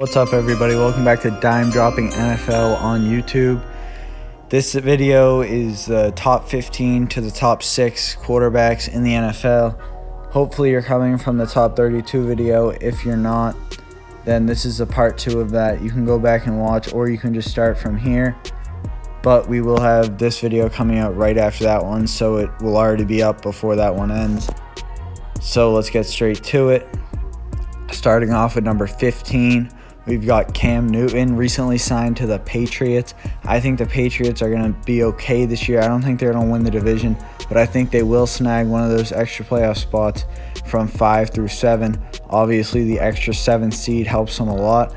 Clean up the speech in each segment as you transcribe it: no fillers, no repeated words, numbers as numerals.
What's up, everybody? Welcome back to Dime Dropping NFL on YouTube. This video is the top 15 to the top 6 quarterbacks in the NFL. Hopefully you're coming from the top 32 video. If you're not, then this is a part 2 of that. You can go back and watch, or you can just start from here. But we will have this video coming out right after that one, so it will already be up before that one ends. So let's get straight to it. Starting off with number 15. We've got Cam Newton, recently signed to the Patriots. I think the Patriots are going to be okay this year. I don't think they're going to win the division, but I think they will snag one of those extra playoff spots from 5 through 7. Obviously, the extra 7th seed helps them a lot,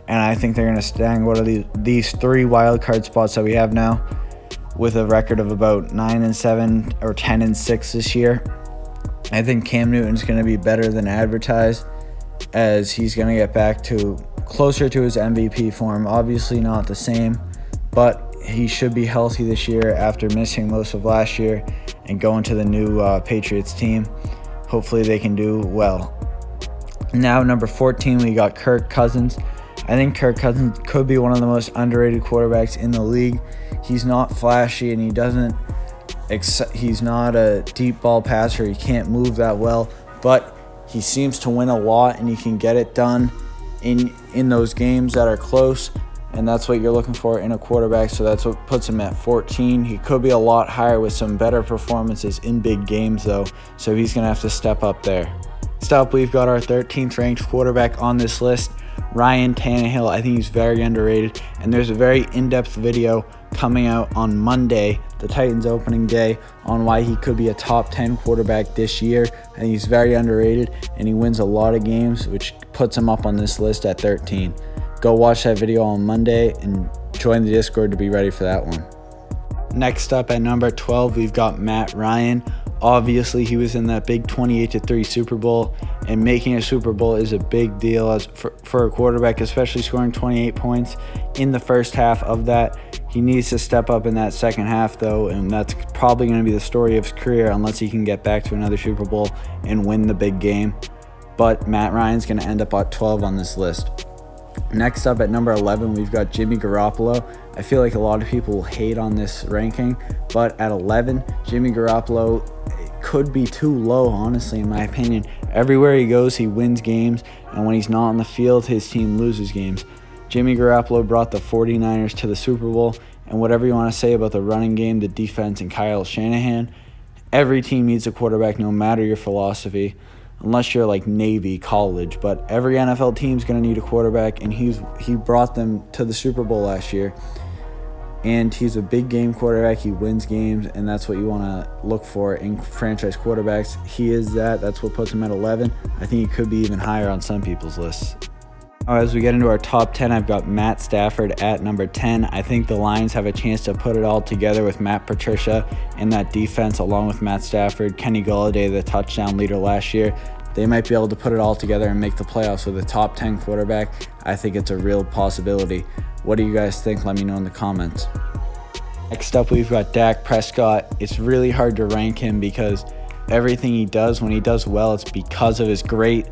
and I think they're going to snag one of these 3 wild card spots that we have now, with a record of about 9-7 or 10-6 this year. I think Cam Newton's going to be better than advertised, as he's going to get back to closer to his MVP form. Obviously not the same, but he should be healthy this year after missing most of last year and going to the new Patriots team. Hopefully they can do well. Now, number 14, we got Kirk Cousins. I think Kirk Cousins could be one of the most underrated quarterbacks in the league. He's not flashy, and he's not a deep ball passer. He can't move that well, but he seems to win a lot, and he can get it done in those games that are close, and that's what you're looking for in a quarterback. So that's what puts him at 14. He could be a lot higher with some better performances in big games, though, so he's going to have to step up there. Next up, we've got our 13th ranked quarterback on this list, Ryan Tannehill. I think he's very underrated, and there's a very in-depth video coming out on Monday, the Titans opening day, on why he could be a top 10 quarterback this year. I think he's very underrated, and he wins a lot of games, which puts him up on this list at 13. Go watch that video on Monday and join the Discord to be ready for that one. Next up at number 12, we've got Matt Ryan. Obviously, he was in that big 28-3 Super Bowl, and making a Super Bowl is a big deal for a quarterback, especially scoring 28 points in the first half of that. He needs to step up in that second half, though, and that's probably going to be the story of his career unless he can get back to another Super Bowl and win the big game. But Matt Ryan's going to end up at 12 on this list. Next up at number 11, we've got Jimmy Garoppolo. I feel like a lot of people will hate on this ranking, but at 11, Jimmy Garoppolo could be too low, honestly, in my opinion. Everywhere he goes, he wins games, and when he's not on the field, his team loses games. Jimmy Garoppolo brought the 49ers to the Super Bowl, and whatever you want to say about the running game, the defense, and Kyle Shanahan, every team needs a quarterback, no matter your philosophy, unless you're like Navy, college. But every NFL team's going to need a quarterback, and he brought them to the Super Bowl last year. And he's a big game quarterback. He wins games, and that's what you want to look for in franchise quarterbacks. He is that. That's what puts him at 11. I think he could be even higher on some people's lists. As we get into our top 10, I've got Matt Stafford at number 10. I think the Lions have a chance to put it all together with Matt Patricia in that defense, along with Matt Stafford, Kenny Golladay, the touchdown leader last year. They might be able to put it all together and make the playoffs with a top 10 quarterback. I think it's a real possibility. What do you guys think? Let me know in the comments. Next up, we've got Dak Prescott. It's really hard to rank him because everything he does, when he does well, it's because of his great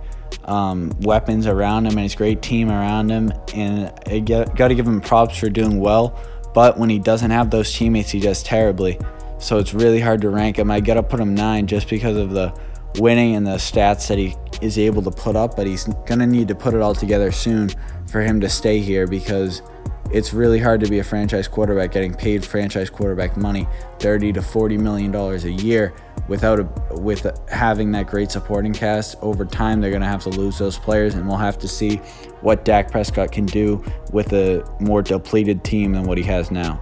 weapons around him and his great team around him. And I got to give him props for doing well. But when he doesn't have those teammates, he does terribly. So it's really hard to rank him. I got to put him 9 just because of the winning and the stats that he is able to put up, but he's going to need to put it all together soon for him to stay here, because it's really hard to be a franchise quarterback getting paid franchise quarterback money, $30 to $40 million a year, with having that great supporting cast. Over time, they're going to have to lose those players, and we'll have to see what Dak Prescott can do with a more depleted team than what he has now.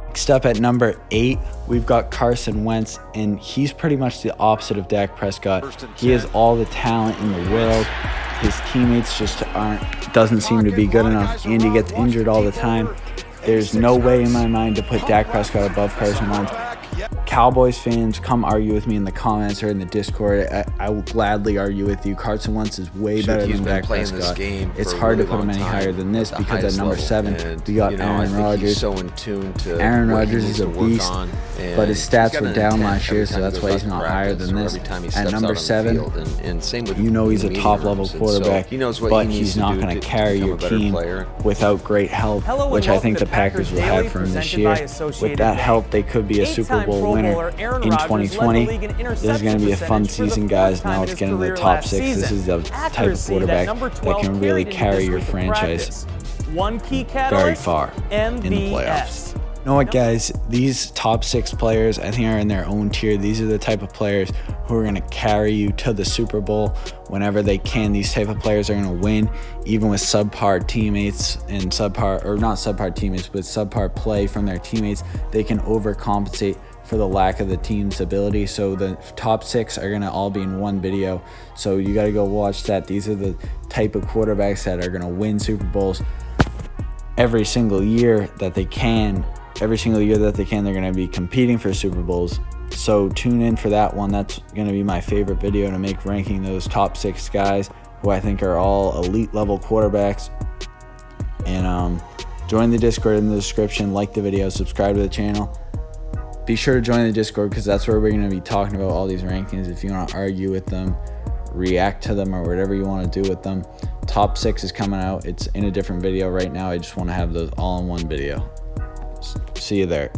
Next up at number 8, we've got Carson Wentz, and he's pretty much the opposite of Dak Prescott. He has all the talent in the world. His teammates just doesn't seem to be good enough, and he gets injured all the time. There's no way in my mind to put Dak Prescott above Carson Wentz. Cowboys fans, come argue with me in the comments or in the Discord. I will gladly argue with you. Carson Wentz is way better than Dak Prescott. It's hard to put him any higher than this because at number 7, we got Aaron Rodgers. Aaron Rodgers is a beast, but his stats were down last year, so that's why he's not higher than this. At number 7, you know he's a top-level quarterback, but he's not going to carry your team without great help, which I think the Packers will have from this year. With that help, they could be a Super Bowl winner in 2020. This is going to be a fun season, guys. Now let's get into the top 6. This is the type of quarterback that can really carry your franchise very far in the playoffs. You know what, guys? These top 6 players, I think, are in their own tier. These are the type of players who are going to carry you to the Super Bowl whenever they can. These type of players are going to win, even with subpar teammates and not subpar teammates, but subpar play from their teammates. They can overcompensate for the lack of the team's ability. So the top 6 are going to all be in one video. So you got to go watch that. These are the type of quarterbacks that are going to win Super Bowls every single year that they can. Every single year that they can, they're going to be competing for Super Bowls. So tune in for that one. That's going to be my favorite video to make, ranking those top 6 guys who I think are all elite level quarterbacks. And join the Discord in the description, like the video, subscribe to the channel. Be sure to join the Discord because that's where we're going to be talking about all these rankings. If you want to argue with them, react to them, or whatever you want to do with them. Top 6 is coming out. It's in a different video right now. I just want to have those all in one video. See you there.